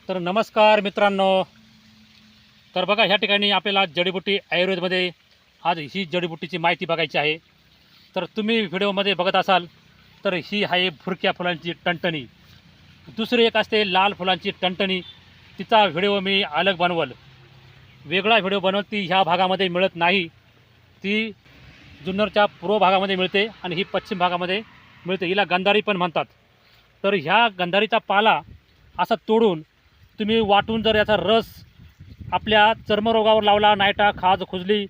तर नमस्कार मित्रांनो. तर बघा ह्या ठिकाणी आपल्याला जडीबुटी आयुर्वेदमध्ये आज ही जडीबुटीची माहिती बघायची आहे. तर तुम्ही व्हिडिओमध्ये बघत असाल तर ही आहे भुरक्या फुलांची टणटणी. दुसरी एक असते लाल फुलांची टणटणी. तिचा व्हिडिओ मी अलग बनवल, वेगळा व्हिडिओ बनवल. ती ह्या भागामध्ये मिळत नाही, ती जुन्नरच्या पूर्व भागामध्ये मिळते आणि ही पश्चिम भागामध्ये मिळते. हिला गंधारी पण म्हणतात. तर ह्या गंधारीचा पाला असा तोडून तुम्ही वाटून जर याचा रस आपल्या चर्मरोगावर लावला, नायटा, खाज, खुजली,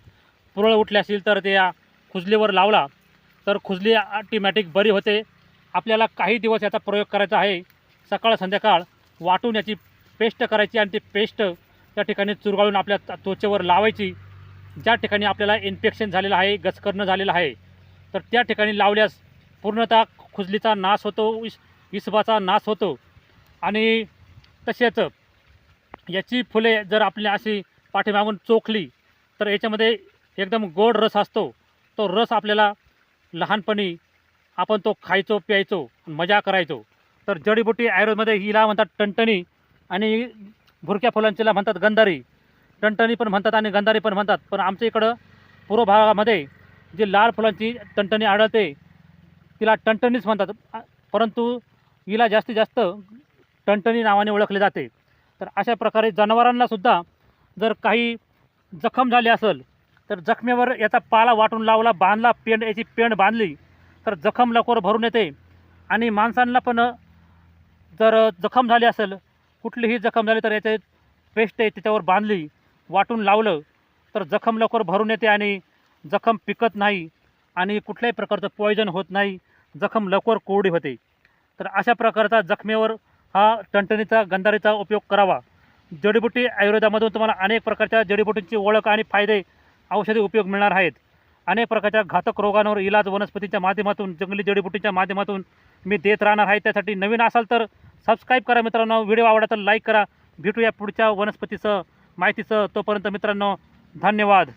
पुरळ उठली असेल तर त्या खुजलीवर लावला तर खुजली ऑटोमॅटिक बरी होते. आपल्याला काही दिवस याचा प्रयोग करायचा आहे. सकाळ संध्याकाळ वाटून याची पेस्ट करायची आणि ती पेस्ट त्या ठिकाणी चुरगाळून आपल्या त्वचेवर लावायची. ज्या ठिकाणी आपल्याला इन्फेक्शन झालेलं आहे, गचकरणं झालेलं आहे, तर त्या ठिकाणी लावल्यास पूर्णतः खुजलीचा नाश होतो, इसबाचा नाश होतो. आणि तसेच याची फुले जर आपल्या अशी पाठीमागून चोखली तर याच्यामध्ये एकदम गोड रस असतो. तो रस आपल्याला लहानपणी आपण तो खायचो, प्यायचो, मजा करायचो. तर जडीबुटी आयुर्वेदमध्ये हिला म्हणतात टणटणी आणि भुरक्या फुलांचीला म्हणतात गंधारी. टणटणी पण म्हणतात आणि गंधारी पण म्हणतात. पण आमच्या इकडं पूर्व भागामध्ये जी लाल फुलांची टणटणी आढळते तिला टणटणीच म्हणतात, परंतु हिला जास्तीत जास्त टणटणी नावाने ओळखले जाते. तर अशा प्रकारे जनावरांनासुद्धा जर काही जखम झाली असेल तर जखमेवर याचा पाला वाटून लावला, बांधला, याची पेंड बांधली तर जखम लवकर भरून येते. आणि माणसांना पण जर जखम झाली असेल, कुठलीही जखम झाली तर याचे पेस्ट आहे त्याच्यावर बांधली, वाटून लावलं तर जखम लवकर भरून येते आणि जखम पिकत नाही आणि कुठल्याही प्रकारचं पॉयझन होत नाही, जखम लवकर कोरडी होते. तर अशा प्रकारचा जखमेवर हा टणटणीचा, गंधारीचा उपयोग करावा. जडीबुटी आयुर्वेदामधून तुम्हाला अनेक प्रकारच्या जडीबुटींची ओळख आणि फायदे, औषधी उपयोग मिळणार आहेत. अनेक प्रकारच्या घातक रोगांवर इलाज वनस्पतीच्या माध्यमातून, जंगली जडीबुटीच्या माध्यमातून मी देत राहणार आहे. त्यासाठी नवीन असाल तर सबस्क्राईब करा मित्रांनो. व्हिडिओ आवडला तर लाईक करा. भेटूया पुढच्या वनस्पतीचं माहितीचं. तोपर्यंत मित्रांनो धन्यवाद.